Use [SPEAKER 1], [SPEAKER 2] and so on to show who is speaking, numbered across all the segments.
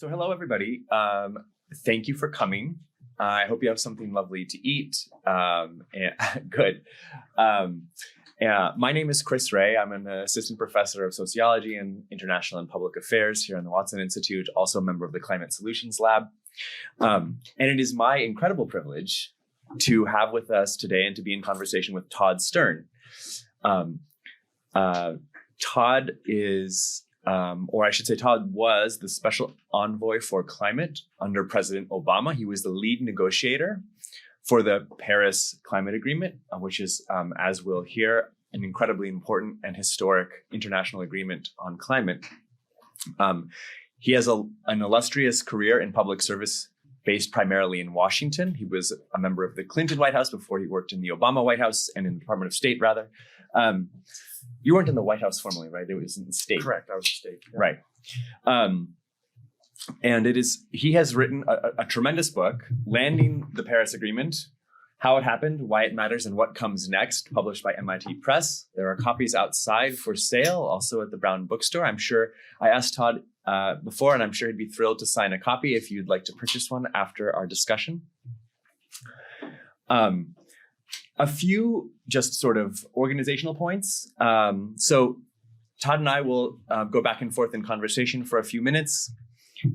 [SPEAKER 1] So hello, everybody. Thank you for coming. I hope you have something lovely to eat. Good. My name is Chris Ray. I'm an assistant professor of sociology and international and public affairs here in the Watson Institute, also a member of the Climate Solutions Lab. And it is my incredible privilege to have with us today and to be in conversation with Todd Stern. Todd is, or I should say Todd was the special envoy for climate under President Obama. He was the lead negotiator for the Paris Climate Agreement, which is, as we'll hear, an incredibly important and historic international agreement on climate. He has an illustrious career in public service based primarily in Washington. He was a member of the Clinton White House before he worked in the Obama White House and in the Department of State, rather. You weren't in the White House formally, right? It was in the state.
[SPEAKER 2] Correct, I was in state. Yeah.
[SPEAKER 1] Right. And he has written a tremendous book, Landing the Paris Agreement, How It Happened, Why It Matters, and What Comes Next, published by MIT Press. There are copies outside for sale, also at the Brown Bookstore. I'm sure I asked Todd before, and I'm sure he'd be thrilled to sign a copy if you'd like to purchase one after our discussion. A few just sort of organizational points. So Todd and I will go back and forth in conversation for a few minutes.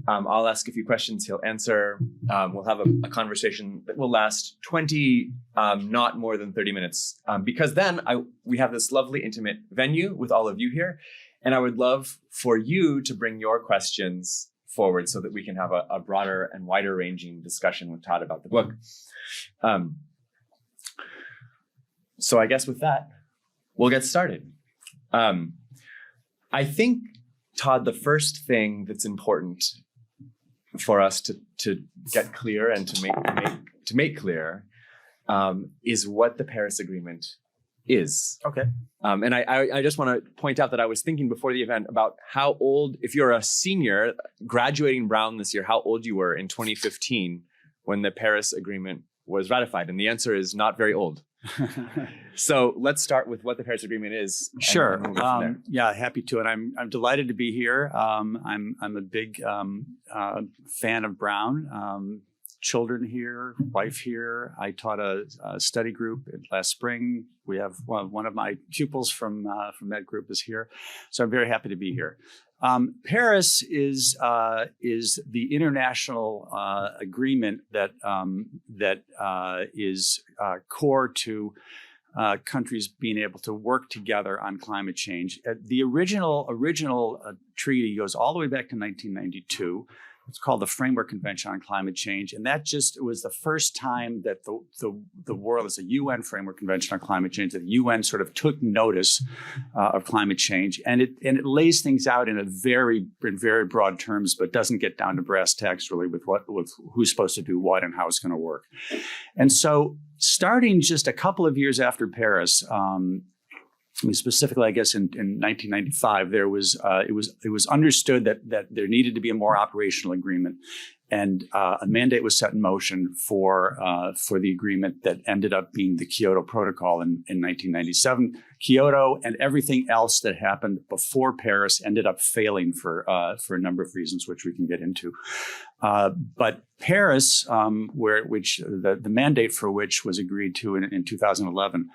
[SPEAKER 1] I'll ask a few questions, he'll answer. We'll have a conversation that will last 20, not more than 30 minutes. Because then we have this lovely intimate venue with all of you here. And I would love for you to bring your questions forward so that we can have a broader and wider ranging discussion with Todd about the book. So I guess with that, we'll get started. I think, Todd, the first thing that's important for us to get clear and to make clear is what the Paris Agreement is.
[SPEAKER 2] Okay.
[SPEAKER 1] And I just want to point out that I was thinking before the event about how old, if you're a senior graduating Brown this year, how old you were in 2015 when the Paris Agreement was ratified. And the answer is not very old. So let's start with what the Paris Agreement is.
[SPEAKER 2] Sure.
[SPEAKER 1] And we'll go from there.
[SPEAKER 2] Yeah, happy to. And I'm delighted to be here. I'm a big fan of Brown. Children here, wife here. I taught a study group last spring. We have one of my pupils from that group is here. So I'm very happy to be here. Paris is the international agreement that is core to countries being able to work together on climate change. The original treaty goes all the way back to 1992. It's called the Framework Convention on Climate Change. And that just was the first time that the world, as a UN Framework Convention on Climate Change, that the UN sort of took notice of climate change. And it lays things out in very broad terms, but doesn't get down to brass tacks really with who's supposed to do what and how it's going to work. And so starting just a couple of years after Paris, specifically, I guess in 1995, there was it was understood that there needed to be a more operational agreement, and a mandate was set in motion for the agreement that ended up being the Kyoto Protocol in 1997. Kyoto and everything else that happened before Paris ended up failing for a number of reasons, which we can get into. But Paris, which the mandate for which was agreed to in 2011.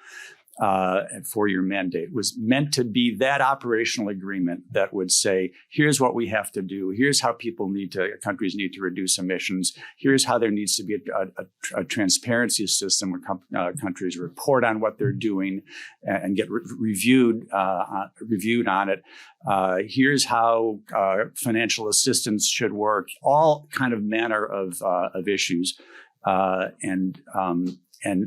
[SPEAKER 2] A 4-year mandate was meant to be that operational agreement that would say, here's what we have to do. Here's how countries need to reduce emissions. Here's how there needs to be a transparency system where countries report on what they're doing and get reviewed on it. Here's how financial assistance should work. All kind of manner of issues. And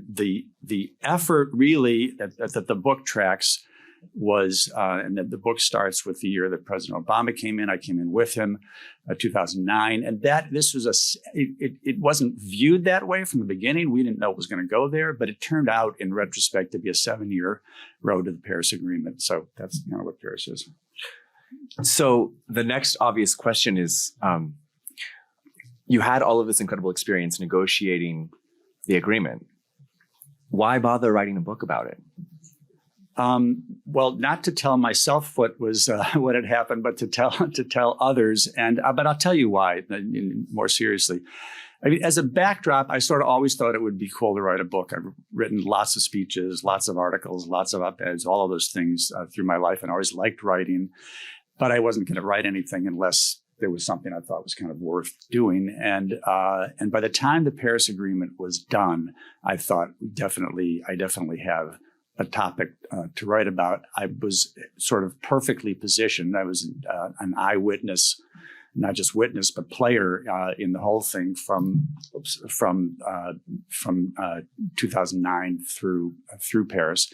[SPEAKER 2] the effort really that the book tracks was, and that the book starts with the year that President Obama came in. I came in with him, 2009, and this was it wasn't viewed that way from the beginning. We didn't know it was going to go there, but it turned out, in retrospect, to be a 7-year road to the Paris Agreement. So that's what Paris is.
[SPEAKER 1] So the next obvious question is, you had all of this incredible experience negotiating the agreement. Why bother writing a book about it?
[SPEAKER 2] Well, not to tell myself what was what had happened, but to tell others. And but I'll tell you why. More seriously, I mean, as a backdrop, I sort of always thought it would be cool to write a book. I've written lots of speeches, lots of articles, lots of op-eds, all of those things through my life, and I always liked writing. But I wasn't going to write anything unless there was something I thought was kind of worth doing. And by the time the Paris Agreement was done, I thought I definitely have a topic to write about. I was sort of perfectly positioned. I was an eyewitness, not just witness, but player in the whole thing from 2009 through Paris.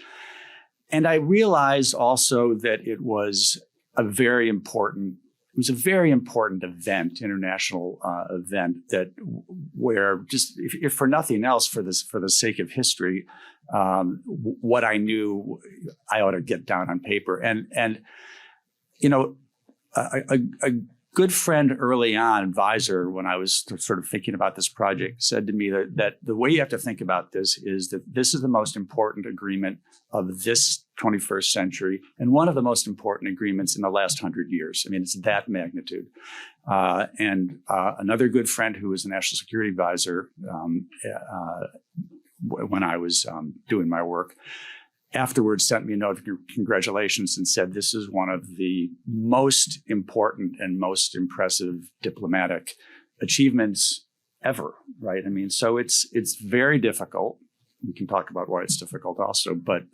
[SPEAKER 2] And I realized also that it was a very important event, international event, that where just if for nothing else, for the sake of history, what I knew I ought to get down on paper. And you know, a good friend early on, advisor, when I was sort of thinking about this project, said to me that the way you have to think about this is that this is the most important agreement of this 21st century and one of the most important agreements in the last 100 years. I mean, it's that magnitude. And another good friend who was a national security advisor when I was doing my work afterwards sent me a note of congratulations and said, this is one of the most important and most impressive diplomatic achievements ever, right? I mean, so it's very difficult. We can talk about why it's difficult also, but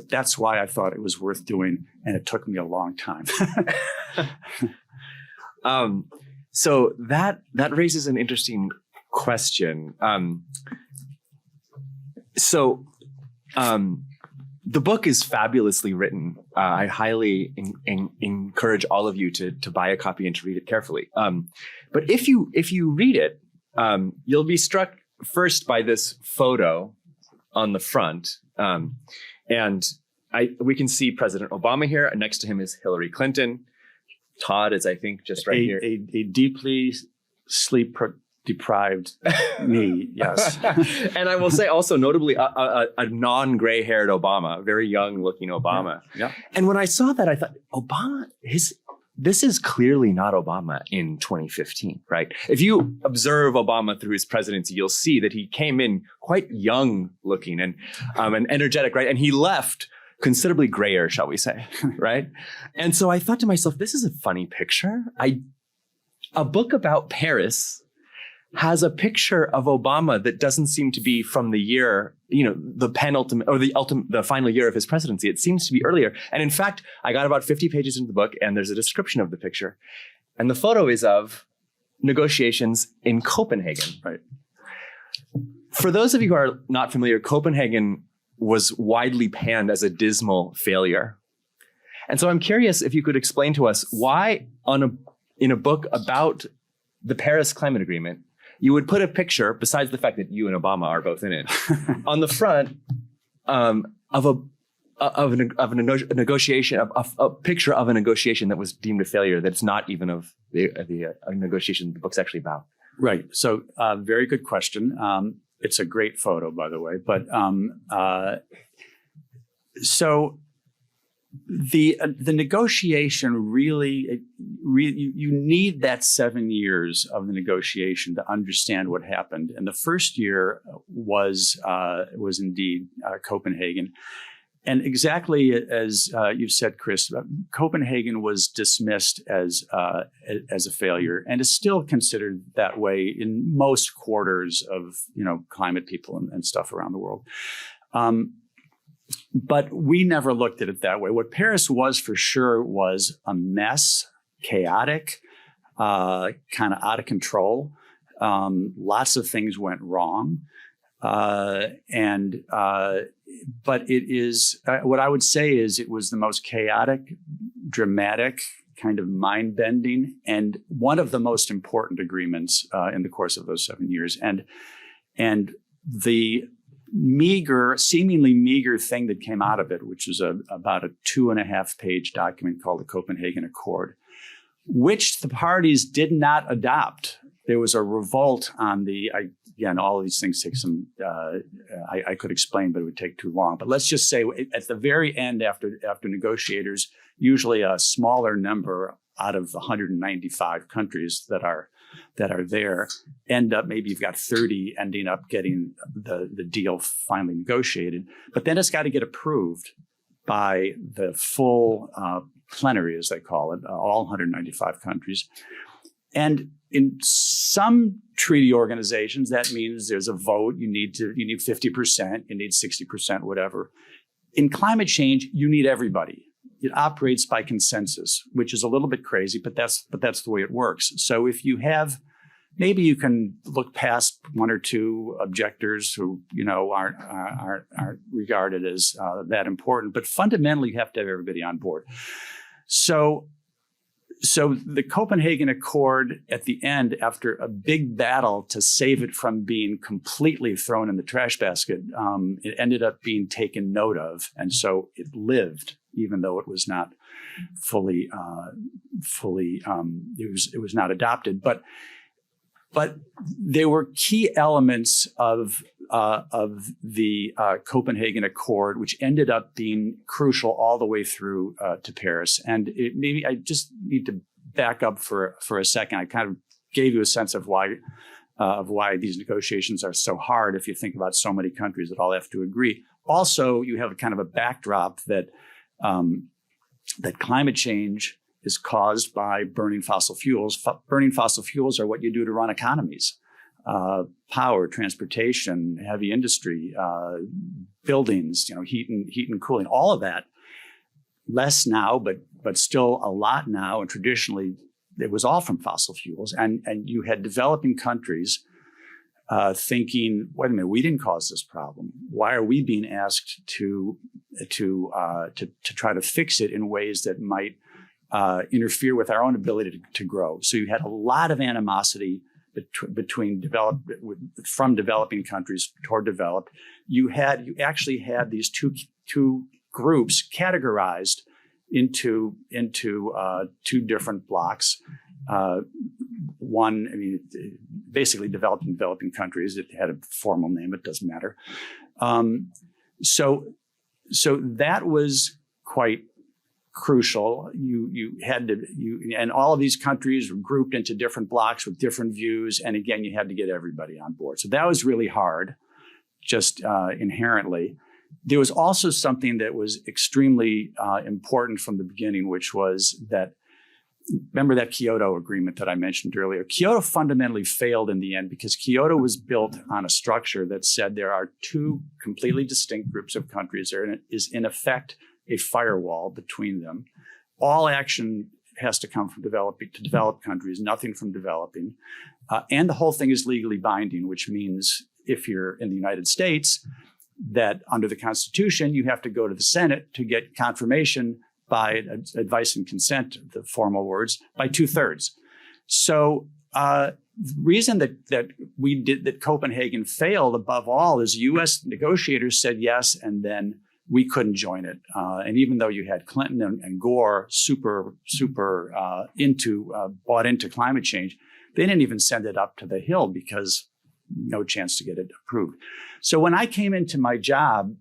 [SPEAKER 2] that's why I thought it was worth doing, and it took me a long time.
[SPEAKER 1] So that raises an interesting question. The book is fabulously written. I highly encourage all of you to buy a copy and to read it carefully. But if you read it, you'll be struck first by this photo on the front. And we can see President Obama here. Next to him is Hillary Clinton. Todd is, I think, just right here.
[SPEAKER 2] A deeply sleep-deprived me, yes.
[SPEAKER 1] And I will say also, notably, a non-gray haired Obama, a very young-looking Obama.
[SPEAKER 2] Yeah.
[SPEAKER 1] And when I saw that, I thought, Obama, this is clearly not Obama in 2015, right? If you observe Obama through his presidency, you'll see that he came in quite young-looking and energetic, right? And he left considerably grayer, shall we say, right? And so I thought to myself, this is a funny picture. A book about Paris has a picture of Obama that doesn't seem to be from the year, the penultimate or the final year of his presidency. It seems to be earlier. And in fact, I got about 50 pages into the book and there's a description of the picture. And the photo is of negotiations in Copenhagen.
[SPEAKER 2] Right.
[SPEAKER 1] For those of you who are not familiar, Copenhagen was widely panned as a dismal failure. And so I'm curious if you could explain to us why in a book about the Paris Climate Agreement, you would put a picture, besides the fact that you and Obama are both in it, on the front of a negotiation, a picture of a negotiation that was deemed a failure. That's not even of the negotiation the book's actually about.
[SPEAKER 2] Right. So, very good question. It's a great photo, by the way. But so the negotiation really you need that 7 years of the negotiation to understand what happened. And the first year was indeed Copenhagen. And exactly as you said, Chris, Copenhagen was dismissed as a failure, and is still considered that way in most quarters of climate people and stuff around the world. But we never looked at it that way. What Paris was for sure was a mess, chaotic, kind of out of control. Lots of things went wrong, but it is what I would say is it was the most chaotic, dramatic, kind of mind-bending, and one of the most important agreements in the course of those 7 years. And the seemingly meager thing that came out of it, which is about a 2.5-page document called the Copenhagen Accord, which the parties did not adopt. there was a revolt on again, all of these things take some, I could explain, but it would take too long. But let's just say at the very end, after negotiators, usually a smaller number out of the 195 countries that are there end up, maybe you've got 30 ending up getting the deal finally negotiated. But then it's got to get approved by the full plenary, as they call it, all 195 countries. And in some treaty organizations, that means there's a vote. You need 50%, you need 60%, whatever. In climate change, you need everybody. It operates by consensus, which is a little bit crazy, but that's the way it works. So if you have, maybe you can look past one or two objectors who aren't regarded as that important, but fundamentally you have to have everybody on board. So the Copenhagen Accord at the end, after a big battle to save it from being completely thrown in the trash basket, it ended up being taken note of, and so it lived, even though it was not fully it was not adopted. But there were key elements of the Copenhagen Accord, which ended up being crucial all the way through to Paris. And maybe I just need to back up for a second. I kind of gave you a sense of why these negotiations are so hard. If you think about so many countries that all have to agree. Also, you have a kind of a backdrop that climate change is caused by burning fossil fuels. Burning fossil fuels are what you do to run economies. Power, transportation, heavy industry, buildings, heat and cooling, all of that. Less now, but still a lot now. And traditionally, it was all from fossil fuels. And you had developing countries thinking, wait a minute, we didn't cause this problem. Why are we being asked to try to fix it in ways that might interfere with our own ability to grow? So you had a lot of animosity from developing countries toward developed. You actually had these two groups categorized into two different blocks. One, basically developed and developing countries. It had a formal name. It doesn't matter. So that was quite crucial. And all of these countries were grouped into different blocks with different views. And again, you had to get everybody on board. So that was really hard, just inherently. There was also something that was extremely important from the beginning, which was that, remember that Kyoto agreement that I mentioned earlier? Kyoto fundamentally failed in the end because Kyoto was built on a structure that said there are two completely distinct groups of countries. There is, in effect, a firewall between them. All action has to come from developed countries, nothing from developing. And the whole thing is legally binding, which means if you're in the United States, that under the Constitution, you have to go to the Senate to get confirmation by advice and consent, the formal words, by 2/3. So the reason that Copenhagen failed above all is U.S. negotiators said yes, and then we couldn't join it. And even though you had Clinton and Gore super bought into climate change, they didn't even send it up to the Hill because no chance to get it approved. So when I came into my job,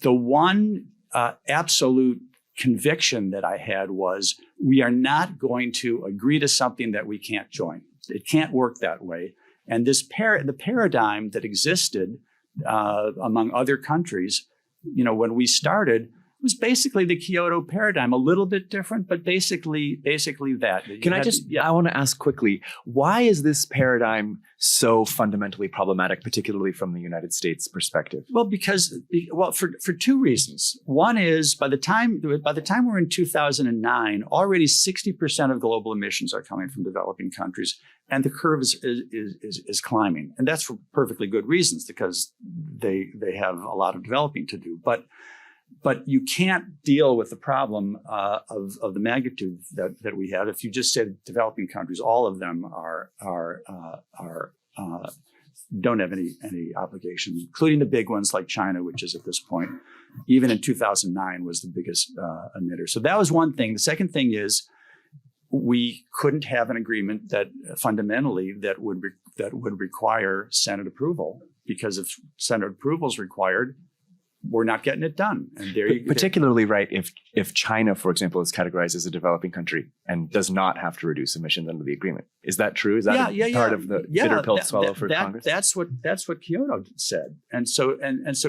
[SPEAKER 2] the one absolute conviction that I had was we are not going to agree to something that we can't join. It can't work that way. And the paradigm that existed among other countries, when we started, was basically the Kyoto paradigm, a little bit different, but basically that.
[SPEAKER 1] I want to ask quickly, why is this paradigm so fundamentally problematic, particularly from the United States perspective?
[SPEAKER 2] Well, for two reasons. One is by the time we're in 2009, already 60% of global emissions are coming from developing countries, and the curve is climbing. And that's for perfectly good reasons, because they have a lot of developing to do. But you can't deal with the problem of the magnitude that we have if you just said developing countries. All of them don't have any obligation, including the big ones like China, which is at this point, even in 2009, was the biggest emitter. So that was one thing. The second thing is we couldn't have an agreement that fundamentally that would require Senate approval, because if Senate approval is required, we're not getting it done. And
[SPEAKER 1] particularly, right, if China, for example, is categorized as a developing country and does not have to reduce emissions under the agreement. Is that true? Is that part of the bitter pill to swallow for Congress?
[SPEAKER 2] That's what Kyoto said. And so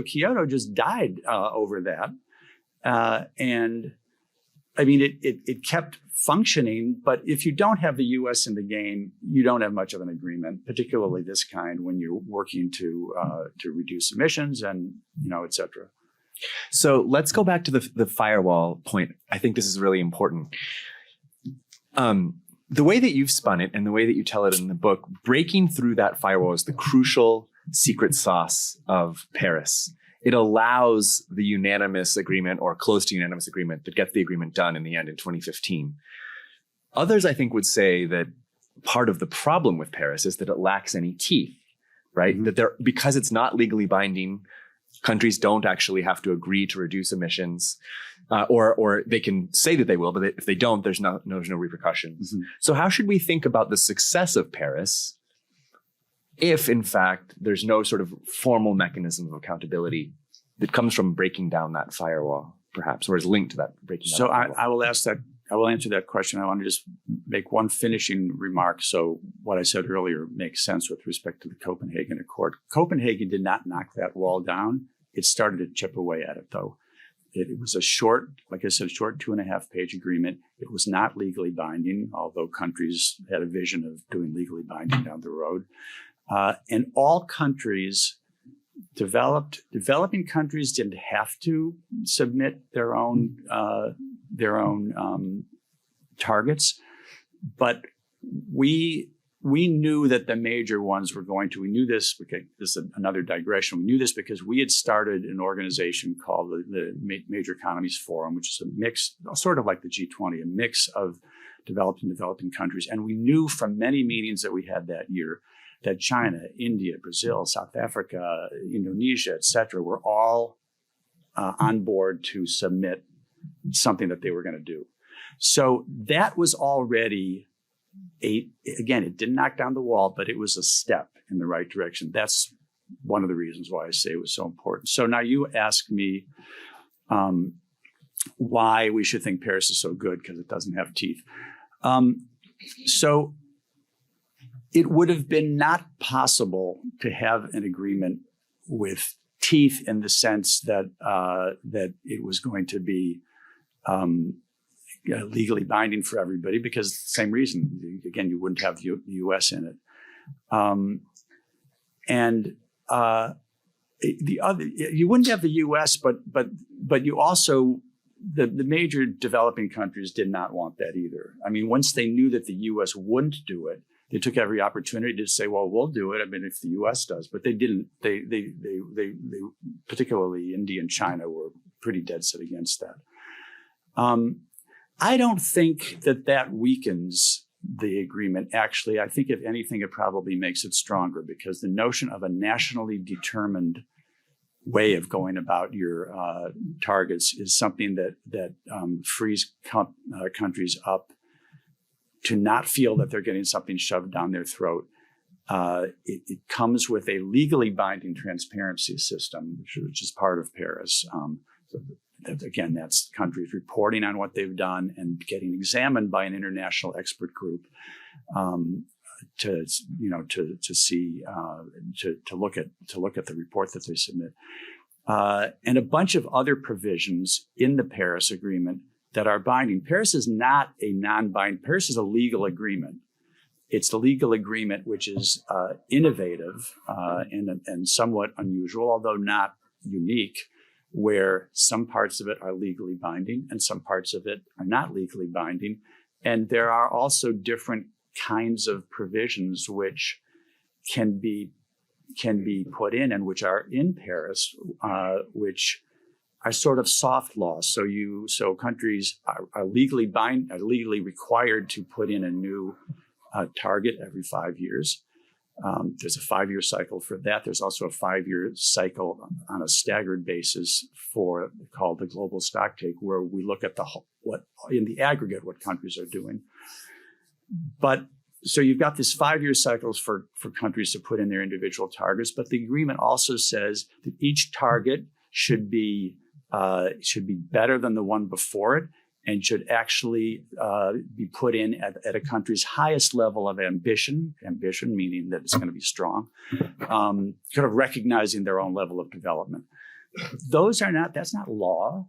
[SPEAKER 2] Kyoto just died over that. And I mean, it kept functioning, but if you don't have the U.S. in the game, you don't have much of an agreement, particularly this kind when you're working to reduce emissions and et cetera.
[SPEAKER 1] So let's go back to the firewall point. I think this is really important. The way that you've spun it and the way that you tell it in the book, breaking through that firewall is the crucial secret sauce of Paris. It allows the unanimous agreement or close to unanimous agreement that gets the agreement done in the end in 2015. Others, I think, would say that part of the problem with Paris is that it lacks any teeth, right? Mm-hmm. That because it's not legally binding, countries don't actually have to agree to reduce emissions, or they can say that they will, but if they don't, there's no repercussions. Mm-hmm. So how should we think about the success of Paris if, in fact, there's no sort of formal mechanism of accountability that comes from breaking down that firewall, perhaps, or is linked to that breaking down?
[SPEAKER 2] So I will answer that question. I want to just make one finishing remark. So what I said earlier makes sense with respect to the Copenhagen Accord. Copenhagen did not knock that wall down. It started to chip away at it, though. It was a short, like I said, short 2.5-page agreement. It was not legally binding, although countries had a vision of doing legally binding down the road. And all countries, developing countries, didn't have to submit their own targets, but we knew that the major ones were going to. We knew this. Okay, this is another digression. We knew this because we had started an organization called the Major Economies Forum, which is a mix, sort of like the G20, a mix of developed and developing countries. And we knew from many meetings that we had that year that China, India, Brazil, South Africa, Indonesia, et cetera, were all on board to submit something that they were going to do. So that was already again, it didn't knock down the wall, but it was a step in the right direction. That's one of the reasons why I say it was so important. So now you ask me why we should think Paris is so good because it doesn't have teeth. So it would have been not possible to have an agreement with teeth in the sense that that it was going to be legally binding for everybody, because the same reason. Again, you wouldn't have the U.S. in it, and the other, you wouldn't have the U.S. But you also the major developing countries did not want that either. I mean, once they knew that the U.S. wouldn't do it, they took every opportunity to say, "Well, we'll do it." I mean, if the U.S. does, but they didn't. They particularly India and China were pretty dead set against that. I don't think that weakens the agreement. Actually, I think if anything, it probably makes it stronger, because the notion of a nationally determined way of going about your targets is something that frees countries up to not feel that they're getting something shoved down their throat. It comes with a legally binding transparency system, which is part of Paris. Again, that's countries reporting on what they've done and getting examined by an international expert group to look at the report that they submit, and a bunch of other provisions in the Paris Agreement that are binding. Paris is not a non-binding. Paris is a legal agreement. It's the legal agreement which is innovative and somewhat unusual, although not unique, where some parts of it are legally binding and some parts of it are not legally binding. And there are also different kinds of provisions which can be put in and which are in Paris, which are sort of soft laws. So countries are legally required to put in a new target every 5 years. There's a 5-year cycle for that. There's also a 5-year cycle on a staggered basis called the global stocktake, where we look at what in the aggregate what countries are doing. But so you've got this 5-year cycles for countries to put in their individual targets, but the agreement also says that each target should be better than the one before it, and should actually be put in at a country's highest level of ambition meaning that it's going to be strong, kind of recognizing their own level of development. That's not law.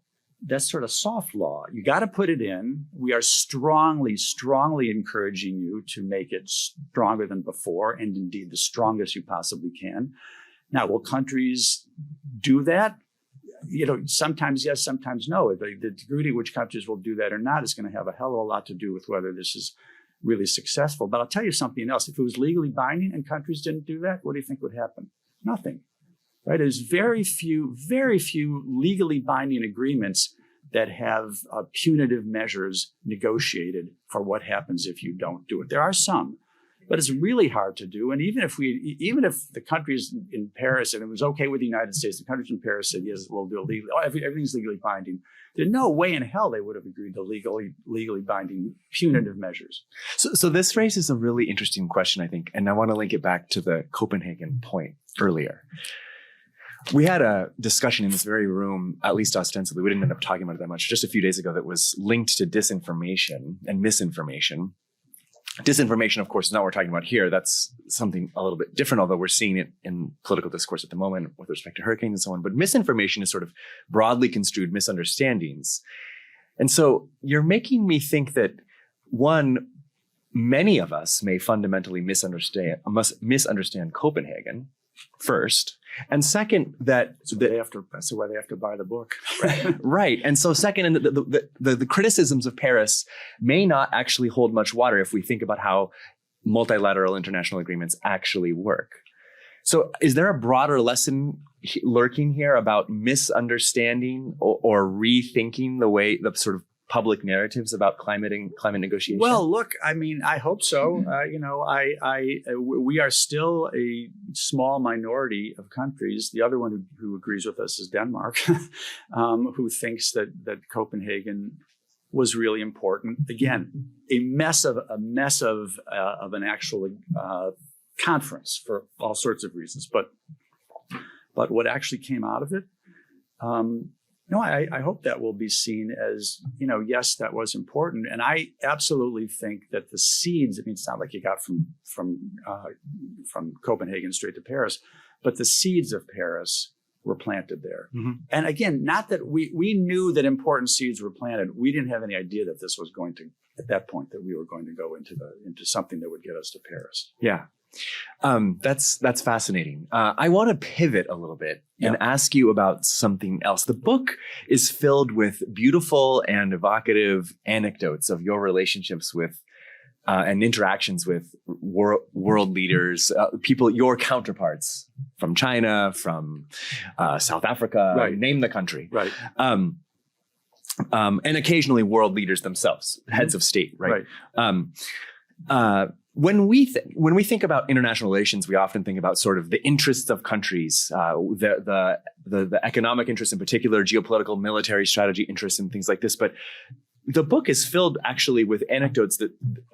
[SPEAKER 2] That's sort of soft law. You got to put it in. We are strongly, strongly encouraging you to make it stronger than before, and indeed the strongest you possibly can. Now, will countries do that? Sometimes yes, sometimes no. The degree to which countries will do that or not is going to have a hell of a lot to do with whether this is really successful. But I'll tell you something else. If it was legally binding and countries didn't do that, what do you think would happen? Nothing, right? There's very few legally binding agreements that have punitive measures negotiated for what happens if you don't do it. There are some, but it's really hard to do. And even if the countries in Paris, and it was okay with the United States, the countries in Paris said, yes, we'll do it legally. Everything's legally binding. There's no way in hell they would have agreed to legally binding punitive measures.
[SPEAKER 1] So this raises a really interesting question, I think, and I want to link it back to the Copenhagen point earlier. We had a discussion in this very room, at least ostensibly, we didn't end up talking about it that much, just a few days ago, that was linked to disinformation and misinformation. Disinformation, of course, is not what we're talking about here. That's something a little bit different, although we're seeing it in political discourse at the moment with respect to hurricanes and so on. But misinformation is sort of broadly construed misunderstandings. And so you're making me think that, one, many of us may fundamentally misunderstand Copenhagen, first. And second, that's why they have to buy the book. Right. And so second, and the criticisms of Paris may not actually hold much water if we think about how multilateral international agreements actually work. So is there a broader lesson lurking here about misunderstanding or rethinking the sort of public narratives about climate negotiation?
[SPEAKER 2] Well, look, I mean, I hope so. We are still a small minority of countries. The other one who agrees with us is Denmark, who thinks that Copenhagen was really important. Again, a mess of an actual conference for all sorts of reasons. But what actually came out of it? No, I hope that will be seen as, yes, that was important. And I absolutely think that the seeds, I mean, it's not like you got from Copenhagen straight to Paris, but the seeds of Paris were planted there. Mm-hmm. And again, not that we knew that important seeds were planted. We didn't have any idea that this was going to, at that point, that we were going to go into something that would get us to Paris.
[SPEAKER 1] Yeah. That's fascinating. I want to pivot a little bit and ask you about something else. The book is filled with beautiful and evocative anecdotes of your relationships with and interactions with world leaders, people, your counterparts from China, from South Africa,
[SPEAKER 2] right. Name
[SPEAKER 1] the country.
[SPEAKER 2] Right.
[SPEAKER 1] And occasionally world leaders themselves, heads of state, right? When we think about international relations, we often think about sort of the interests of countries, the economic interests in particular, geopolitical, military strategy interests, and things like this. But the book is filled actually with anecdotes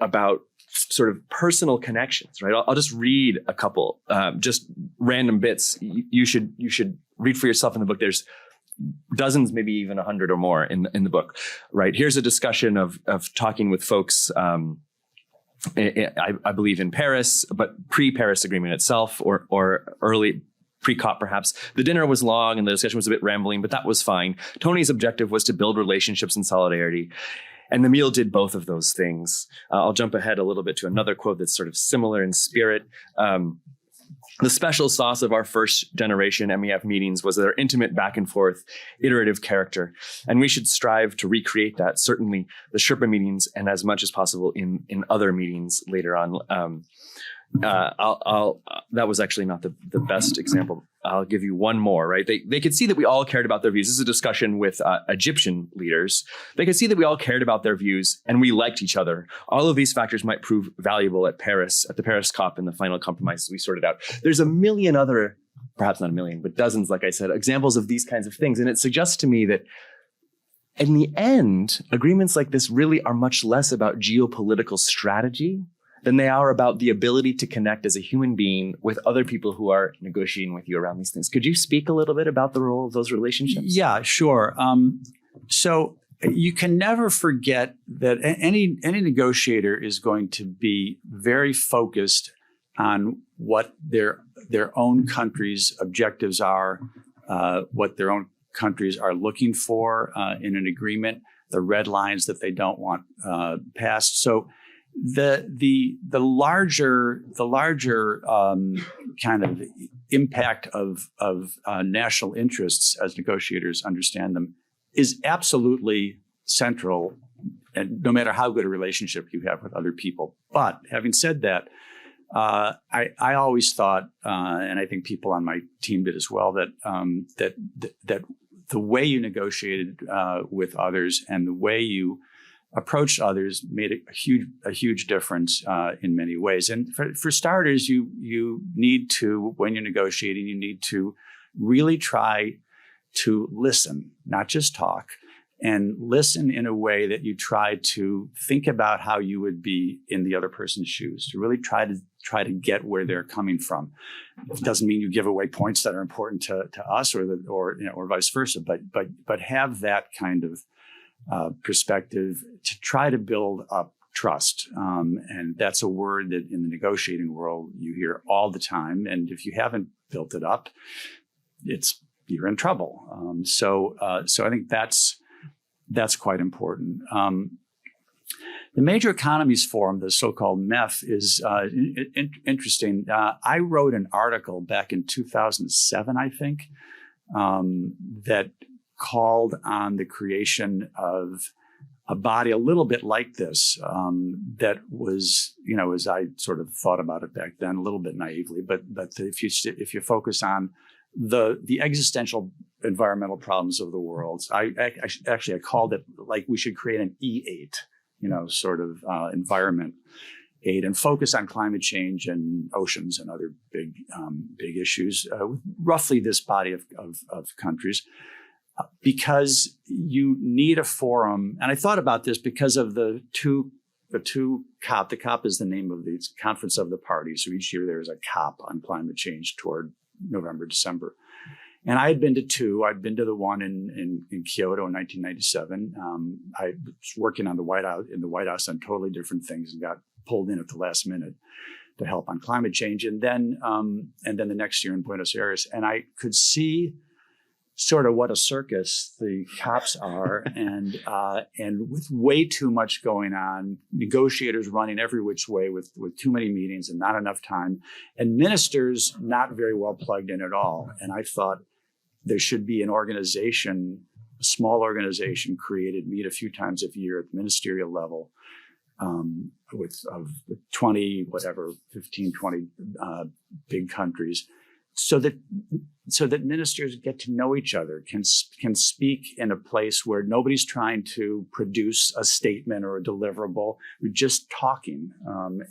[SPEAKER 1] about sort of personal connections, right? I'll just read a couple, just random bits. You should read for yourself in the book. There's dozens, maybe even 100 or more in the book, right? Here's a discussion of talking with folks. I believe in Paris, but pre-Paris agreement itself, or early pre-COP perhaps. The dinner was long and the discussion was a bit rambling, but that was fine. Tony's objective was to build relationships and solidarity. And the meal did both of those things. I'll jump ahead a little bit to another quote that's sort of similar in spirit. The special sauce of our first generation MEF meetings was their intimate back and forth, iterative character. And we should strive to recreate that, certainly the Sherpa meetings and as much as possible in other meetings later on. That was actually not the best example. I'll give you one more, right? They could see that we all cared about their views. This is a discussion with Egyptian leaders. They could see that we all cared about their views and we liked each other. All of these factors might prove valuable at the Paris COP and the final compromises we sorted out. There's a million other, perhaps not a million, but dozens, like I said, examples of these kinds of things. And it suggests to me that in the end, agreements like this really are much less about geopolitical strategy than they are about the ability to connect as a human being with other people who are negotiating with you around these things. Could you speak a little bit about the role of those relationships?
[SPEAKER 2] Yeah, sure. So you can never forget that any negotiator is going to be very focused on what their own country's objectives are, what their own countries are looking for in an agreement, the red lines that they don't want passed. So the larger kind of impact of national interests as negotiators understand them is absolutely central, and no matter how good a relationship you have with other people. But having said that, I always thought, and I think people on my team did as well, that the way you negotiated with others and the way you approached others made a huge difference in many ways. And for starters, you need to, when you're negotiating, you need to really try to listen, not just talk, and listen in a way that you try to think about how you would be in the other person's shoes, to really try to get where they're coming from. It doesn't mean you give away points that are important to us or vice versa, but have that kind of perspective to try to build up trust. And that's a word that in the negotiating world you hear all the time. And if you haven't built it up, you're in trouble. So I think that's quite important. The Major Economies Forum, the so-called MEF, is interesting. I wrote an article back in 2007, I think, that called on the creation of a body a little bit like this, that was, as I sort of thought about it back then, a little bit naively, but if you focus on the existential environmental problems of the world, I called it like we should create an E8, sort of environment aid and focus on climate change and oceans and other big issues, roughly this body of countries. Because you need a forum, and I thought about this because of the two COP. The COP is the name of the Conference of the Parties. So each year there is a COP on climate change toward November, December. And I had been to two. I'd been to the one in Kyoto in 1997. I was working on in the White House on totally different things and got pulled in at the last minute to help on climate change. And then the next year in Buenos Aires, and I could see sort of what a circus the COPs are, and with way too much going on, negotiators running every which way with too many meetings and not enough time, and ministers not very well plugged in at all. And I thought there should be an organization, a small organization created, meet a few times a year at the ministerial level, with 20, 15, 20 big countries, so that ministers get to know each other, can speak in a place where nobody's trying to produce a statement or a deliverable. We're just talking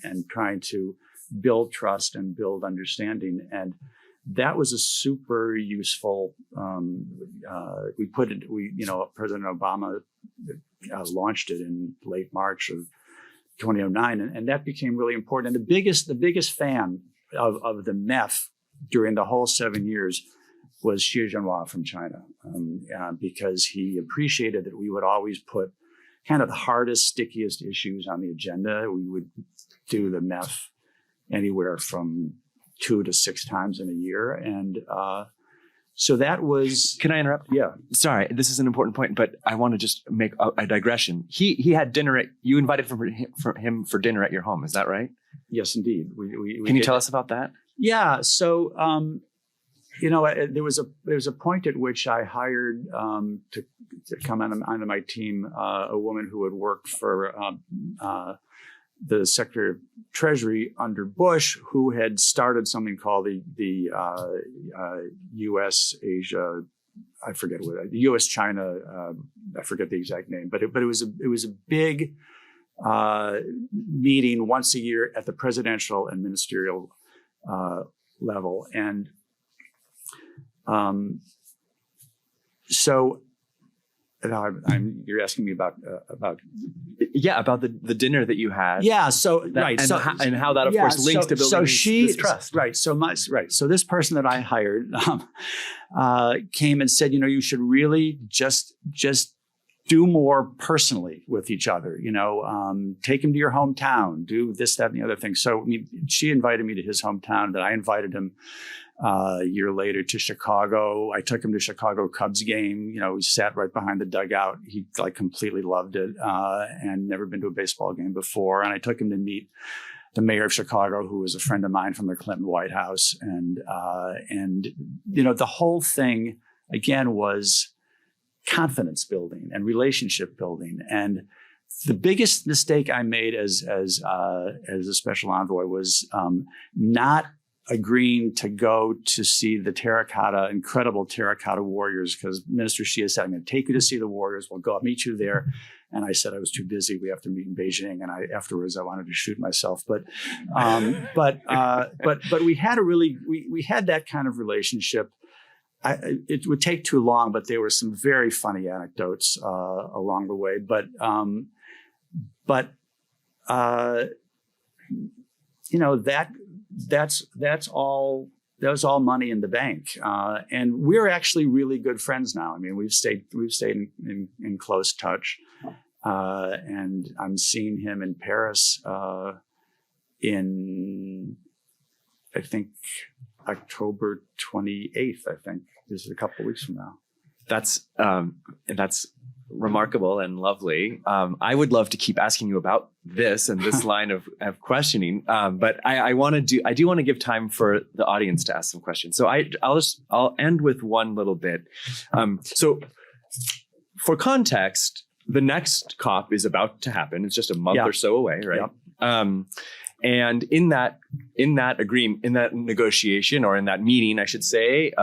[SPEAKER 2] and trying to build trust and build understanding. And that was a super useful. President Obama launched it in late March of 2009, and that became really important. And the biggest fan of the MEF during the whole 7 years was Xi Jinping from China, because he appreciated that we would always put kind of the hardest, stickiest issues on the agenda. We would do the MEF anywhere from 2 to 6 times in a year. And so that was...
[SPEAKER 1] Can I interrupt?
[SPEAKER 2] Yeah.
[SPEAKER 1] Sorry, this is an important point, but I want to just make a digression. He had dinner you invited him for dinner at your home. Is that right?
[SPEAKER 2] Yes, indeed.
[SPEAKER 1] Can you tell us about that?
[SPEAKER 2] Yeah. So, there was a point at which I hired to come onto my team a woman who had worked for the Secretary of Treasury under Bush, who had started something called the U.S. Asia, I forget what, the U.S. China, I forget the exact name, but it was a big meeting once a year at the presidential and ministerial level. And so You're asking me about
[SPEAKER 1] about the dinner that you had.
[SPEAKER 2] Yeah. So
[SPEAKER 1] and how that of course links to building this trust.
[SPEAKER 2] Right. So this person that I hired came and said, you should really just do more personally with each other. Take him to your hometown. Do this, that, and the other thing. So she invited me to his hometown. That I invited him. A year later to Chicago. I took him to Chicago Cubs game. We sat right behind the dugout. He completely loved it and never been to a baseball game before. And I took him to meet the mayor of Chicago, who was a friend of mine from the Clinton White House. And the whole thing, again, was confidence building and relationship building. And the biggest mistake I made as a special envoy was not agreeing to go to see the incredible terracotta warriors, because Minister Xi said, I'm going to take you to see the warriors. I'll meet you there. And I said I was too busy. We have to meet in Beijing. And afterwards I wanted to shoot myself. But we had we had that kind of relationship. It would take too long, but there were some very funny anecdotes along the way. That's all money in the bank, and we're actually really good friends now. I mean, we've stayed in close touch, and I'm seeing him in Paris in I think October 28th. I think this is a couple of weeks from now.
[SPEAKER 1] That's remarkable and lovely. I would love to keep asking you about this and this line of questioning, but I do want to give time for the audience to ask some questions. So I'll end with one little bit. So for context, the next COP is about to happen. It's just a month or so away, right? Yep. And in that agreement, in that negotiation, or in that meeting, I should say,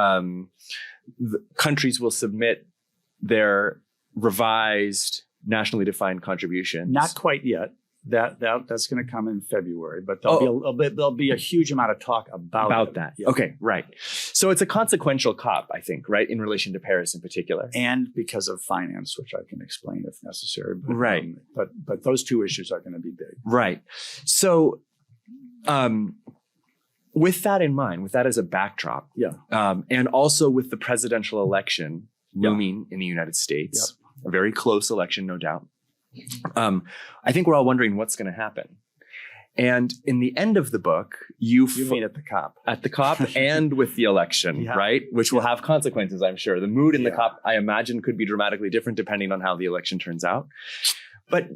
[SPEAKER 1] the countries will submit their revised nationally defined contributions.
[SPEAKER 2] Not quite yet. That's going to come in February, but there'll be a huge amount of talk about
[SPEAKER 1] that.
[SPEAKER 2] Yeah.
[SPEAKER 1] Okay, right. So it's a consequential COP, I think, right, in relation to Paris in particular,
[SPEAKER 2] and because of finance, which I can explain if necessary. But,
[SPEAKER 1] right.
[SPEAKER 2] But those two issues are going to be big.
[SPEAKER 1] Right. So, with that in mind, with that as a backdrop, and also with the presidential election looming in the United States. A very close election, no doubt. I think we're all wondering what's going to happen. And in the end of the book, you
[SPEAKER 2] mean at the COP.
[SPEAKER 1] At the COP and with the election, right? Which will have consequences, I'm sure. The mood in the COP, I imagine, could be dramatically different depending on how the election turns out. But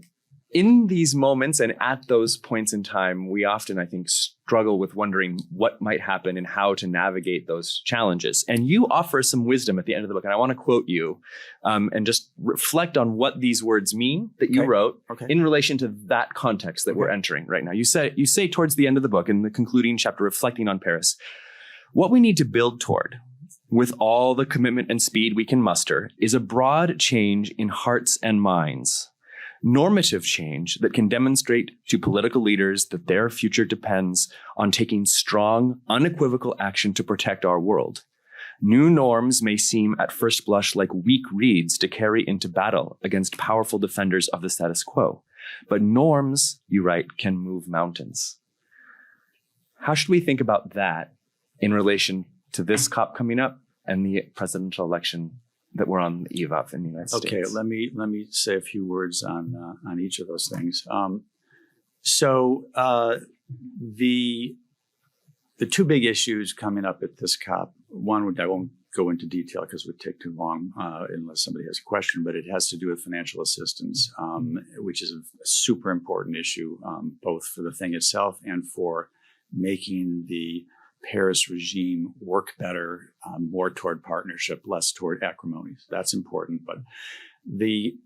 [SPEAKER 1] in these moments and at those points in time, we often, I think, struggle with wondering what might happen and how to navigate those challenges. And you offer some wisdom at the end of the book. And I want to quote you and just reflect on what these words mean that you wrote in relation to that context that we're entering right now. You say towards the end of the book, in the concluding chapter, reflecting on Paris, what we need to build toward, with all the commitment and speed we can muster, is a broad change in hearts and minds. Normative change that can demonstrate to political leaders that their future depends on taking strong, unequivocal action to protect our world. New norms may seem at first blush like weak reeds to carry into battle against powerful defenders of the status quo. But norms, you write, can move mountains. How should we think about that in relation to this COP coming up and the presidential election that we're on the eve of in the United States?
[SPEAKER 2] Okay, let me say a few words on each of those things. So the two big issues coming up at this COP, one, which I won't go into detail because it would take too long unless somebody has a question, but it has to do with financial assistance, which is a super important issue, both for the thing itself and for making the Paris regime work better, more toward partnership, less toward acrimony. That's important. But the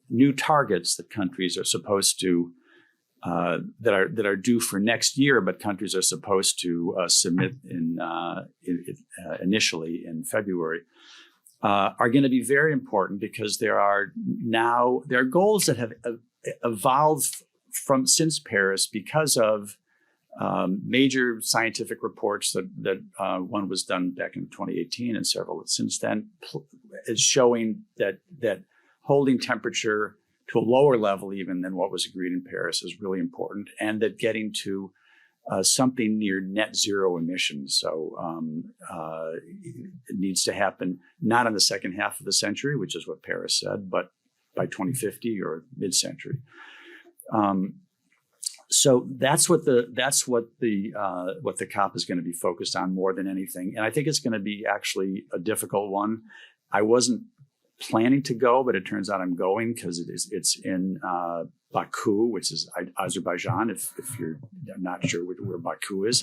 [SPEAKER 2] new targets that countries are supposed to that are due for next year, but countries are supposed to submit initially in February, are going to be very important because there are goals that have evolved since Paris because of major scientific reports that one was done back in 2018 and several since then, is showing that holding temperature to a lower level even than what was agreed in Paris is really important, and that getting to something near net zero emissions. So it needs to happen not in the second half of the century, which is what Paris said, but by 2050 or mid-century. So that's what the COP is going to be focused on more than anything, and I think it's going to be actually a difficult one. I wasn't planning to go, but it turns out I'm going because it's in Baku, which is Azerbaijan. If you're not sure where Baku is,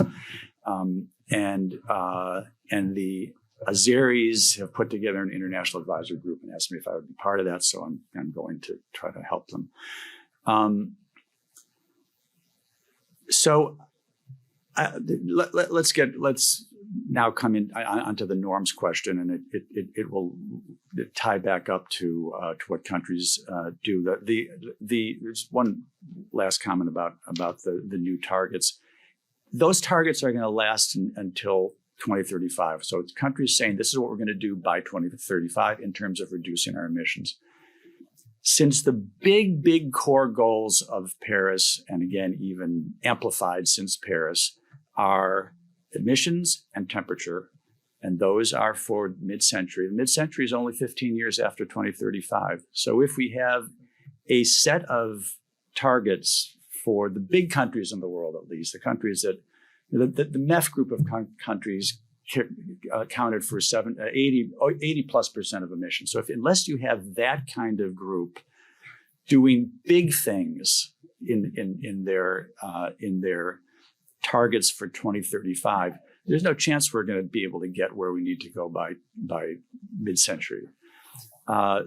[SPEAKER 2] and the Azeris have put together an international advisory group and asked me if I would be part of that. So I'm going to try to help them. Let's now come in onto the norms question, and it will tie back up to what countries do. There's one last comment about the new targets. Those targets are going to last until 2035. So it's countries saying this is what we're going to do by 2035 in terms of reducing our emissions. Since the big core goals of Paris, and again, even amplified since Paris, are emissions and temperature, and those are for mid-century. Mid-century is only 15 years after 2035. So if we have a set of targets for the big countries in the world, at least, the countries that, the MEF group of countries accounted for 80+% of emissions. So unless you have that kind of group doing big things in their targets for 2035, there's no chance we're going to be able to get where we need to go by mid-century.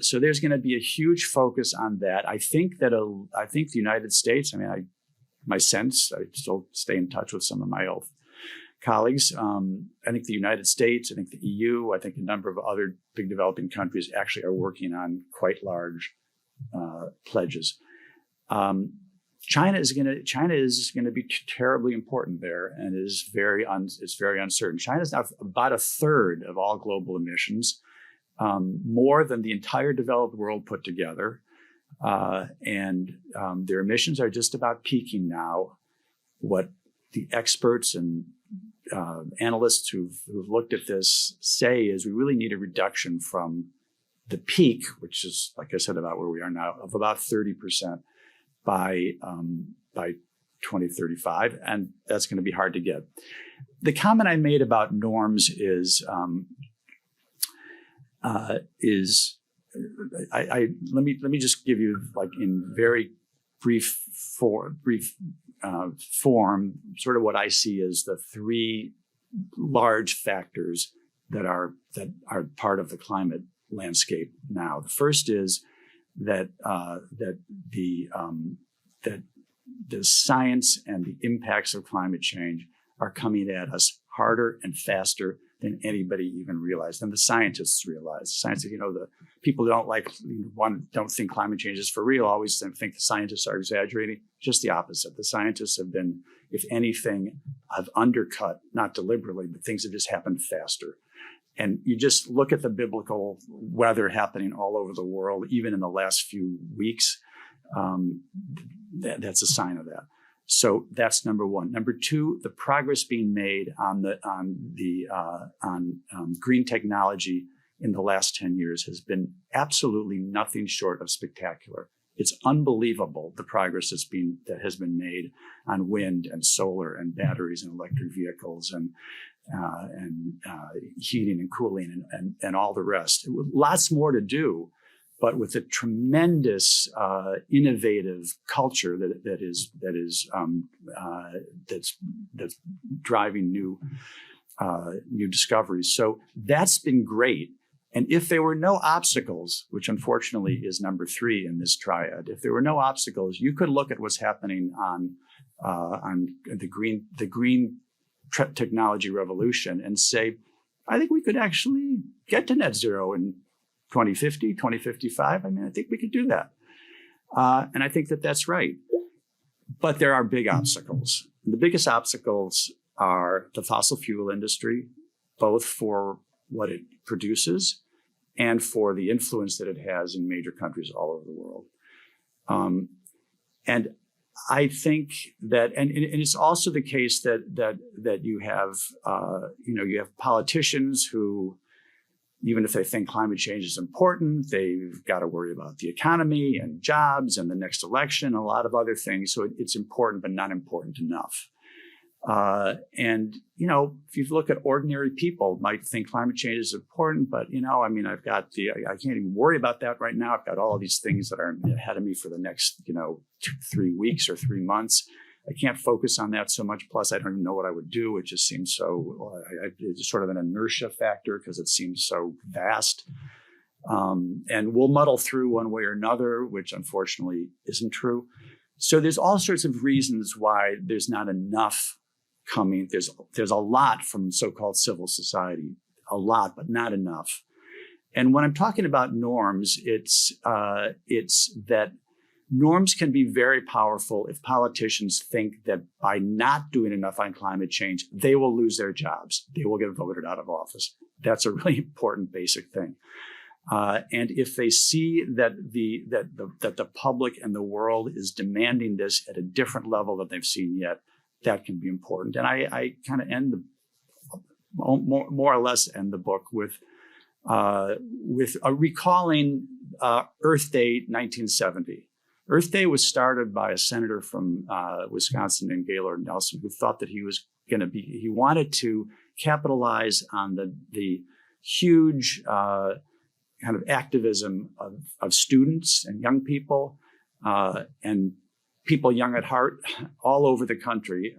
[SPEAKER 2] So there's going to be a huge focus on that. I think the United States, my sense, I still stay in touch with some of my old colleagues. I think the United States, I think the EU, I think a number of other big developing countries actually are working on quite large pledges. China is going to be terribly important there, and is very uncertain. China is now about a third of all global emissions, more than the entire developed world put together, and their emissions are just about peaking now. What the experts and analysts who've looked at this say is we really need a reduction from the peak, which is, like I said, about where we are now, of about 30%. By 2035, and that's going to be hard to get. The comment I made about norms is let me just give you, like, in very brief form sort of what I see as the three large factors that are part of the climate landscape now. The first is that the science and the impacts of climate change are coming at us harder and faster than anybody even realized, and the scientists realize. The scientists, the people don't think climate change is for real, always think the scientists are exaggerating. Just the opposite. The scientists have been, if anything, have undercut, not deliberately, but things have just happened faster. And you just look at the biblical weather happening all over the world, even in the last few weeks. That's a sign of that. So that's number one. Number two, the progress being made on green technology in the last 10 years has been absolutely nothing short of spectacular. It's unbelievable the progress that has been made on wind and solar and batteries and electric vehicles and heating and cooling and all the rest. Lots more to do, but with a tremendous innovative culture that's driving new discoveries. So that's been great. And if there were no obstacles, which unfortunately is number three in this triad, if there were no obstacles, you could look at what's happening on the green technology revolution and say, I think we could actually get to net zero in 2050, 2055. I think we could do that. And I think that that's right. But there are big obstacles. The biggest obstacles are the fossil fuel industry, both for what it produces and for the influence that it has in major countries all over the world. And I think that, and it's also the case that you have, you have politicians who, even if they think climate change is important, they've got to worry about the economy and jobs and the next election, a lot of other things. So it's important, but not important enough. And, if you look at ordinary people, might think climate change is important, but, I can't even worry about that right now. I've got all of these things that are ahead of me for the next, 2-3 weeks or 3 months. I can't focus on that so much. Plus, I don't even know what I would do. It just seems so, it's sort of an inertia factor because it seems so vast. And we'll muddle through one way or another, which unfortunately isn't true. So there's all sorts of reasons why there's not enough coming. There's a lot from so-called civil society, a lot, but not enough. And when I'm talking about norms, it's that norms can be very powerful if politicians think that by not doing enough on climate change, they will lose their jobs. They will get voted out of office. That's a really important basic thing. And if they see that the public and the world is demanding this at a different level than they've seen yet, that can be important. And I kind of end more or less end the book with recalling Earth Day 1970. Earth Day was started by a senator from Wisconsin named Gaylord Nelson, who thought that he wanted to capitalize on the huge kind of activism of students and young people and people young at heart all over the country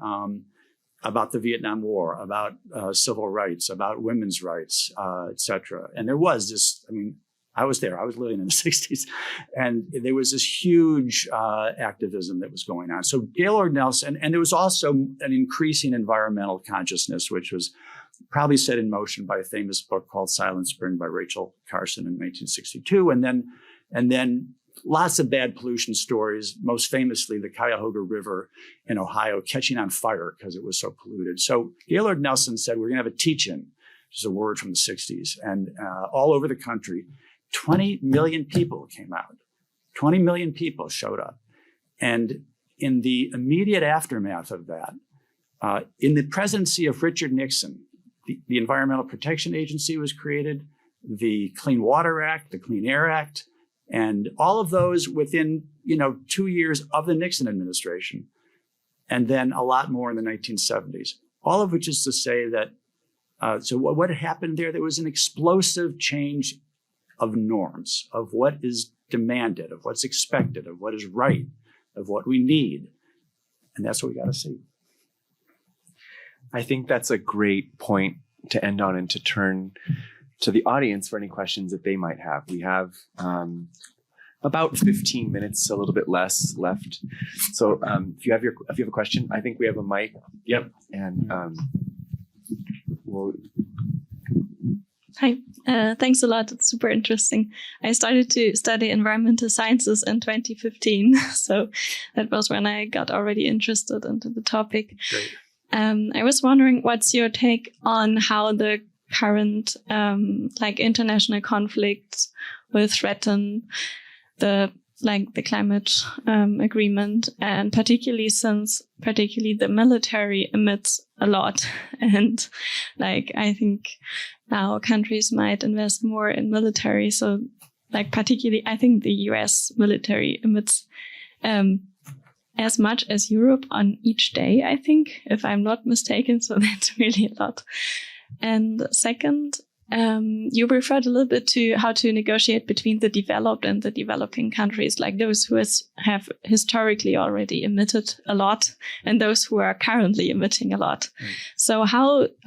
[SPEAKER 2] about the Vietnam War, about civil rights, about women's rights, et cetera. And there was this, I was there. I was living in the 60s. And there was this huge activism that was going on. So Gaylord Nelson, and there was also an increasing environmental consciousness, which was probably set in motion by a famous book called Silent Spring by Rachel Carson in 1962. And then lots of bad pollution stories, most famously the Cuyahoga River in Ohio catching on fire because it was so polluted. So Gaylord Nelson said, we're going to have a teach-in, which is a word from the 60s. And all over the country, 20 million people came out. 20 million people showed up. And in the immediate aftermath of that, in the presidency of Richard Nixon, the Environmental Protection Agency was created, the Clean Water Act, the Clean Air Act, and all of those within 2 years of the Nixon administration, and then a lot more in the 1970s. All of which is to say that, so what happened there? There was an explosive change of norms, of what is demanded, of what's expected, of what is right, of what we need. And that's what we got to see.
[SPEAKER 1] I think that's a great point to end on and to turn to the audience for any questions that they might have. We have about 15 minutes, a little bit less left. So if you have a question, I think we have a mic. Yep. And we'll.
[SPEAKER 3] Hi, thanks a lot. It's super interesting. I started to study environmental sciences in 2015. So that was when I got already interested into the topic.
[SPEAKER 2] Great.
[SPEAKER 3] I was wondering, what's your take on how the current international conflicts will threaten the climate agreement, and particularly the military emits a lot, and I think now countries might invest more in military. So particularly, I think the U.S. military emits as much as Europe on each day, I think, if I'm not mistaken. So that's really a lot. And second, you referred a little bit to how to negotiate between the developed and the developing countries, like those who have historically already emitted a lot and those who are currently emitting a lot. So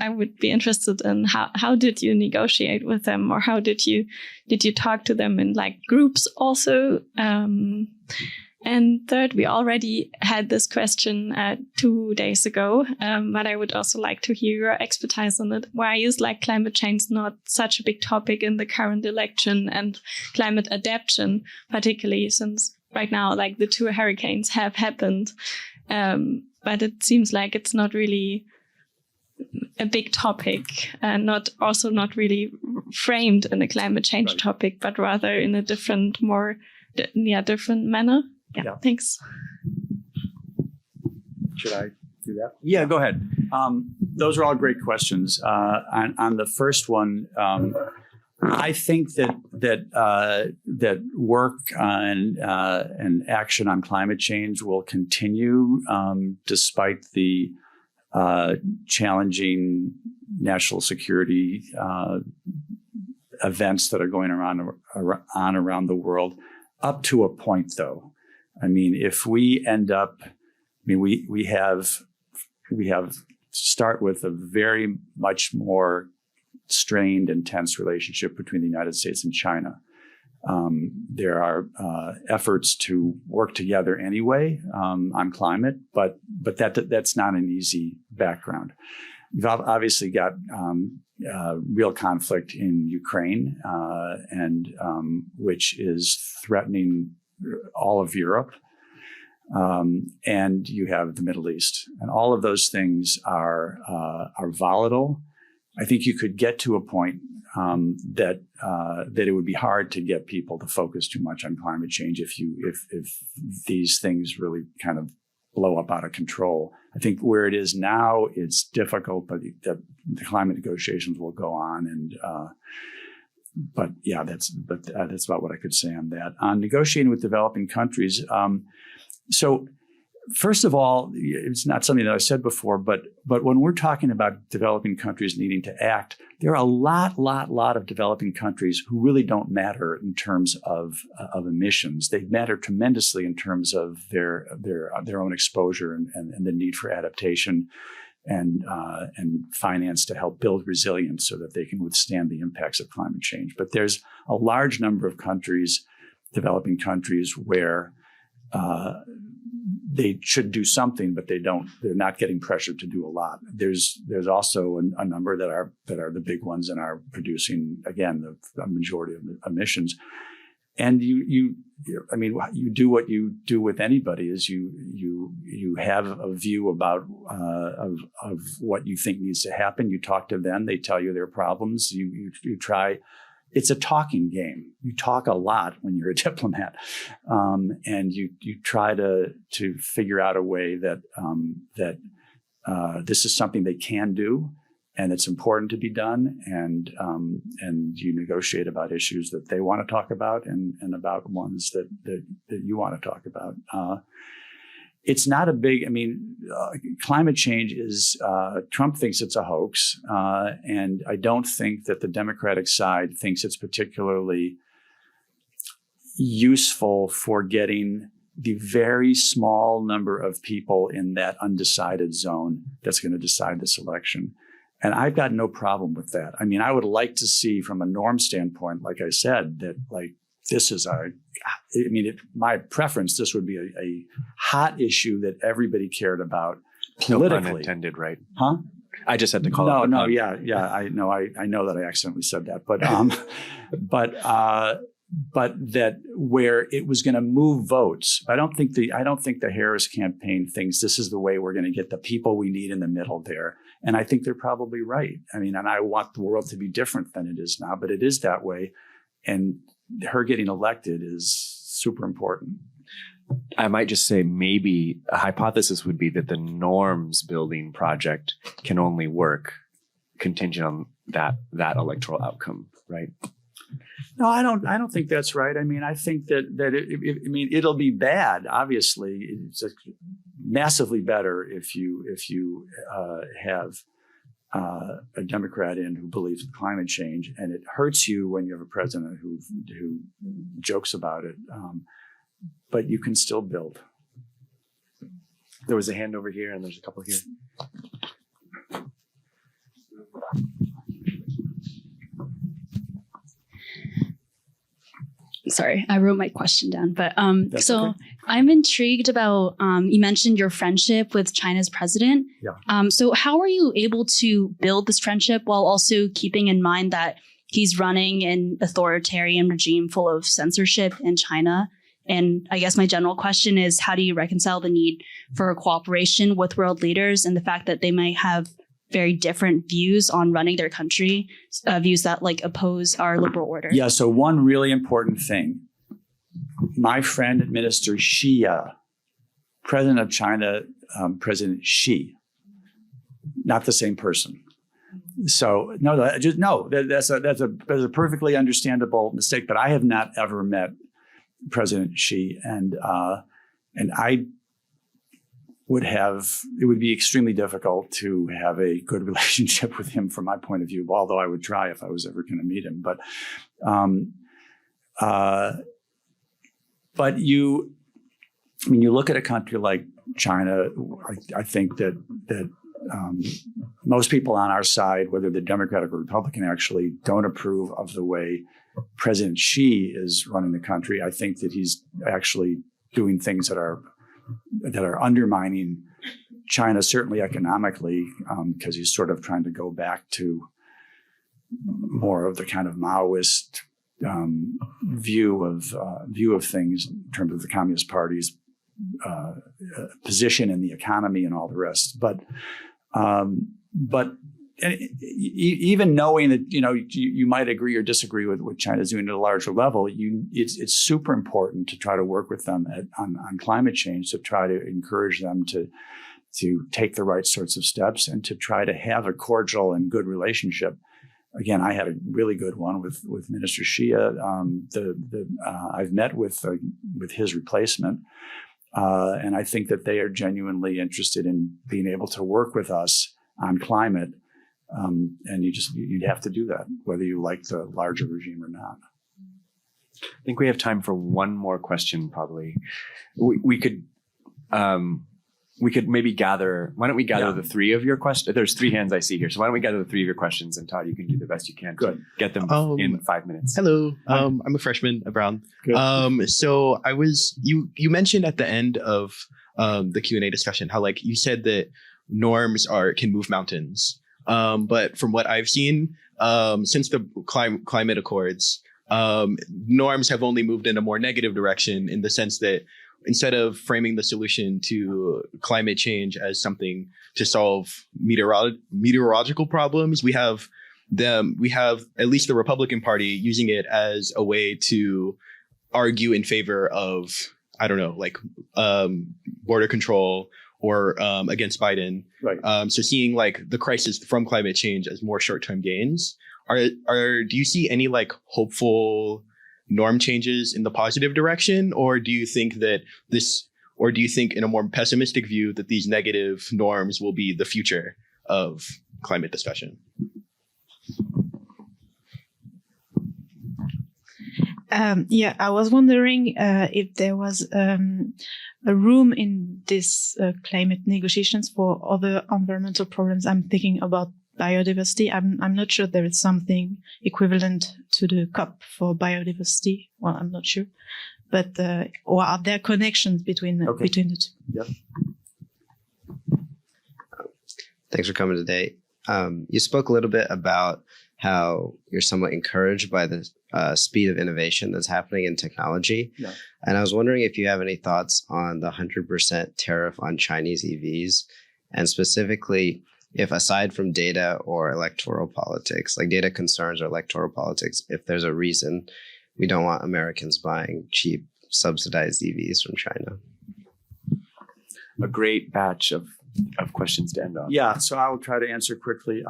[SPEAKER 3] I would be interested in how did you negotiate with them, or how did you talk to them in groups also? And third, we already had this question 2 days ago, but I would also like to hear your expertise on it. Why is climate change not such a big topic in the current election, and climate adaptation, particularly since right now, the 2 hurricanes have happened, but it seems like it's not really a big topic, and not really framed in a climate change topic, but rather in a different, different manner. Yeah. Thanks.
[SPEAKER 2] Should I do that?
[SPEAKER 1] Yeah, go ahead.
[SPEAKER 2] Those are all great questions. On the first one, I think that work and action on climate change will continue despite the challenging national security events that are going on around the world. Up to a point, though. I mean, if we end up, we have start with a very much more strained and tense relationship between the United States and China. There are efforts to work together anyway on climate, but that's not an easy background. We've obviously got real conflict in Ukraine, and which is threatening all of Europe. And you have the Middle East, and all of those things are volatile. I think you could get to a point that it would be hard to get people to focus too much on climate change if these things really kind of blow up out of control. I think where it is now, it's difficult, but the climate negotiations will go on. And but that's about what I could say on that. On negotiating with developing countries, so. First of all, it's not something that I said before, but when we're talking about developing countries needing to act, there are a lot of developing countries who really don't matter in terms of emissions. They matter tremendously in terms of their own exposure and the need for adaptation and finance to help build resilience so that they can withstand the impacts of climate change. But there's a large number of countries, developing countries, where they should do something, but they're not getting pressure to do a lot. There's also a number that are the big ones and are producing, again, the majority of the emissions. And you do what you do with anybody, is you have a view about of what you think needs to happen. You talk to them, they tell you their problems. You try. It's a talking game. You talk a lot when you're a diplomat, and you try to figure out a way that this is something they can do, and it's important to be done, and you negotiate about issues that they want to talk about, and about ones that you want to talk about. It's not a big, climate change is, Trump thinks it's a hoax. And I don't think that the Democratic side thinks it's particularly useful for getting the very small number of people in that undecided zone that's going to decide this election. And I've got no problem with that. I mean, I would like to see, from a norm standpoint, like I said, that this is my preference, this would be a hot issue that everybody cared about politically. No pun
[SPEAKER 1] intended, right?
[SPEAKER 2] Huh?
[SPEAKER 1] I just had to call it.
[SPEAKER 2] Yeah. I know that I accidentally said that, but that where it was going to move votes. I don't think the Harris campaign thinks this is the way we're going to get the people we need in the middle there. And I think they're probably right. And I want the world to be different than it is now, but it is that way. And her getting elected is super important.
[SPEAKER 1] I might just say maybe a hypothesis would be that the norms building project can only work contingent on that electoral outcome, right?
[SPEAKER 2] No, I don't think that's right. I think that it'll be bad. Obviously, it's massively better if you have a Democrat who believes in climate change, and it hurts you when you have a president who jokes about it. But you can still build.
[SPEAKER 1] There was a hand over here, and there's a couple here.
[SPEAKER 4] Sorry, I wrote my question down, but
[SPEAKER 2] okay.
[SPEAKER 4] I'm intrigued about, you mentioned your friendship with China's president.
[SPEAKER 2] Yeah.
[SPEAKER 4] So how are you able to build this friendship while also keeping in mind that he's running an authoritarian regime full of censorship in China? And I guess my general question is, how do you reconcile the need for cooperation with world leaders and the fact that they might have very different views on running their country, views that like oppose our liberal order?
[SPEAKER 2] Yeah. So one really important thing, my friend, Minister Xi, President of China, President Xi, not the same person. So that's a perfectly understandable mistake. But I have not ever met President Xi, and I it would be extremely difficult to have a good relationship with him from my point of view, although I would try if I was ever going to meet him. But you look at a country like China, I think that most people on our side, whether they're Democratic or Republican, actually don't approve of the way President Xi is running the country. I think that he's actually doing things that are undermining China, certainly economically, because he's sort of trying to go back to more of the kind of Maoist view of things in terms of the Communist Party's position in the economy and all the rest. But even knowing that you might agree or disagree with what China's doing at a larger level, it's super important to try to work with them on climate change, to try to encourage them to take the right sorts of steps and to try to have a cordial and good relationship. Again, I had a really good one with Minister Xi. I've met with his replacement, and I think that they are genuinely interested in being able to work with us on climate. And you'd have to do that, whether you like the larger regime or not.
[SPEAKER 1] I think we have time for one more question, probably. We could maybe gather. Why don't we gather the three of your questions? There's three hands I see here. So why don't we gather the three of your questions? And Todd, you can do the best you can to get them in 5 minutes.
[SPEAKER 5] Hello. I'm a freshman at Brown. So you mentioned at the end of the Q&A discussion how you said that norms can move mountains. But from what I've seen, since the climate accords, norms have only moved in a more negative direction, in the sense that instead of framing the solution to climate change as something to solve meteorological problems, we have at least the Republican Party using it as a way to argue in favor of, border control or against Biden.
[SPEAKER 2] Right.
[SPEAKER 5] So seeing the crisis from climate change as more short-term gains, do you see any hopeful norm changes in the positive direction, or do you think in a more pessimistic view that these negative norms will be the future of climate discussion?
[SPEAKER 6] I was wondering if there was a room in this climate negotiations for other environmental problems. I'm thinking about biodiversity. I'm not sure there is something equivalent to the COP for biodiversity. Well, I'm not sure, but or are there connections between the two?
[SPEAKER 2] Yep.
[SPEAKER 7] Thanks for coming today. You spoke a little bit about how you're somewhat encouraged by the speed of innovation that's happening in technology.
[SPEAKER 2] Yeah.
[SPEAKER 7] And I was wondering if you have any thoughts on the 100% tariff on Chinese EVs, and specifically if, aside from data or electoral politics, data concerns or electoral politics, if there's a reason we don't want Americans buying cheap subsidized EVs from China.
[SPEAKER 1] A great batch of questions to end on.
[SPEAKER 2] Yeah, so I will try to answer quickly.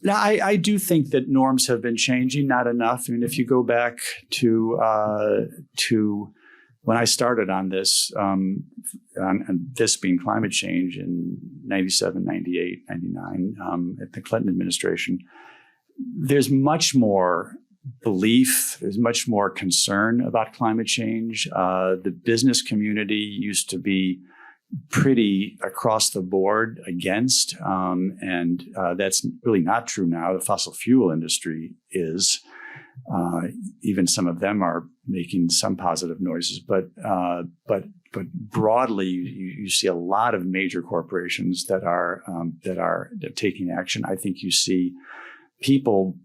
[SPEAKER 2] Now, I do think that norms have been changing, not enough. I mean, if you go back to when I started on this, on this being climate change in 97, 98, 99, at the Clinton administration, there's much more belief, there's much more concern about climate change. The business community used to be pretty across the board against, and that's really not true now. The fossil fuel industry is. Even some of them are making some positive noises, but broadly, you see a lot of major corporations that are taking action. I think you see people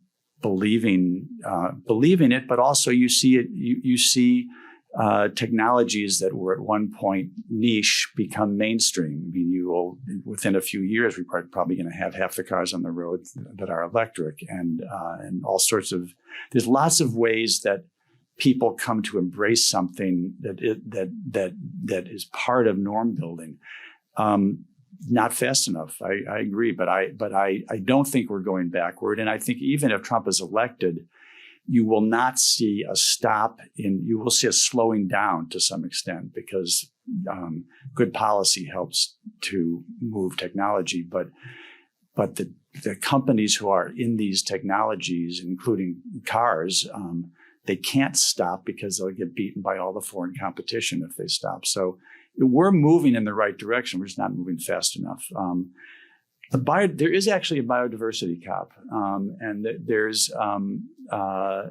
[SPEAKER 2] believing it, but also you see it. You see technologies that were at one point niche become mainstream. I mean, you will, within a few years, we're probably going to have half the cars on the road that are electric, and all sorts of. There's lots of ways that people come to embrace something that is part of norm building. Not fast enough. I agree, but I don't think we're going backward. And I think even if Trump is elected, you will not see a stop you will see a slowing down to some extent, because good policy helps to move technology. But the companies who are in these technologies, including cars, they can't stop because they'll get beaten by all the foreign competition if they stop. So we're moving in the right direction. We're just not moving fast enough. There is actually a biodiversity COP, and there's. I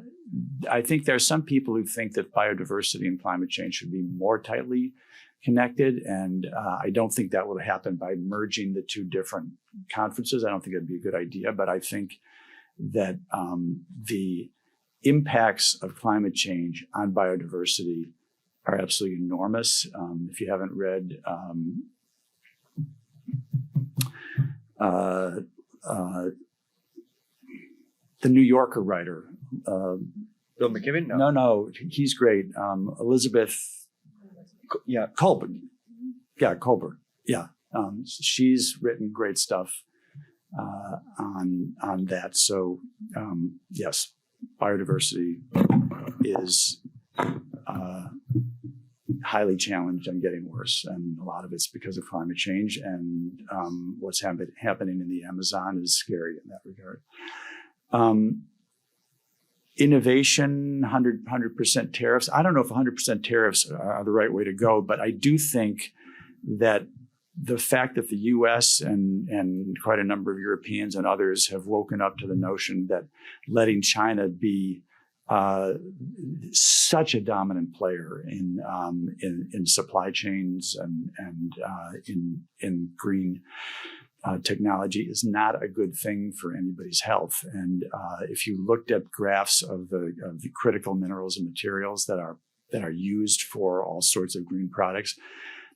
[SPEAKER 2] think there are some people who think that biodiversity and climate change should be more tightly connected, and I don't think that will happen by merging the two different conferences. I don't think that'd be a good idea, but I think that the impacts of climate change on biodiversity are absolutely enormous. If you haven't read the New Yorker writer,
[SPEAKER 1] Bill McKibben?
[SPEAKER 2] No, he's great. Elizabeth, Colbert. Yeah, Colbert. Yeah, she's written great stuff on that. So yes, biodiversity is highly challenged and getting worse, and a lot of it's because of climate change. And what's happening in the Amazon is scary in that regard. Innovation, 100% tariffs. I don't know if 100% tariffs are the right way to go, but I do think that the fact that the U.S. and quite a number of Europeans and others have woken up to the notion that letting China be such a dominant player in supply chains and in green technology is not a good thing for anybody's health. And if you looked at graphs of the critical minerals and materials that are used for all sorts of green products,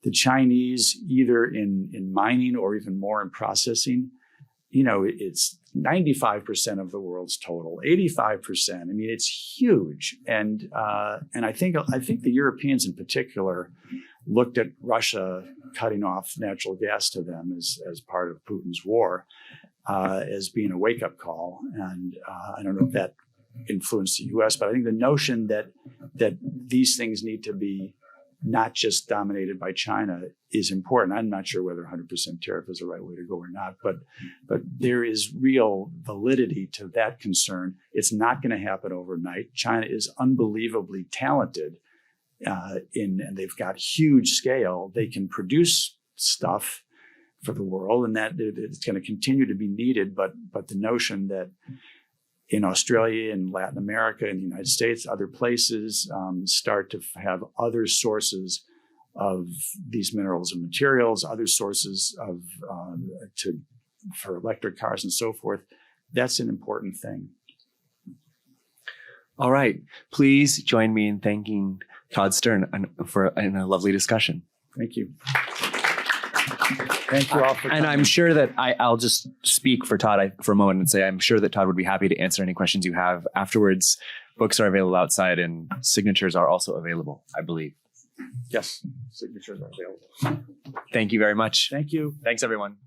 [SPEAKER 2] the Chinese, either in mining or even more in processing, it's 95% of the world's total, 85%. I mean, it's huge. And I think the Europeans in particular looked at Russia cutting off natural gas to them as part of Putin's war as being a wake-up call. And I don't know if that influenced the U.S., but I think the notion that these things need to be not just dominated by China is important. I'm not sure whether 100% tariff is the right way to go or not, but there is real validity to that concern. It's not going to happen overnight. China is unbelievably talented and they've got huge scale. They can produce stuff for the world, and that it's going to continue to be needed. But the notion that in Australia and Latin America and the United States, other places start to have other sources of these minerals and materials, other sources of for electric cars and so forth, that's an important thing.
[SPEAKER 1] All right. Please join me in thanking Todd Stern for a lovely discussion.
[SPEAKER 2] Thank you. Thank you all for coming.
[SPEAKER 1] And I'm sure that I'll just speak for Todd for a moment and say I'm sure that Todd would be happy to answer any questions you have afterwards. Books are available outside and signatures are also available, I believe.
[SPEAKER 2] Yes, signatures are available.
[SPEAKER 1] Thank you very much.
[SPEAKER 2] Thank you.
[SPEAKER 1] Thanks, everyone.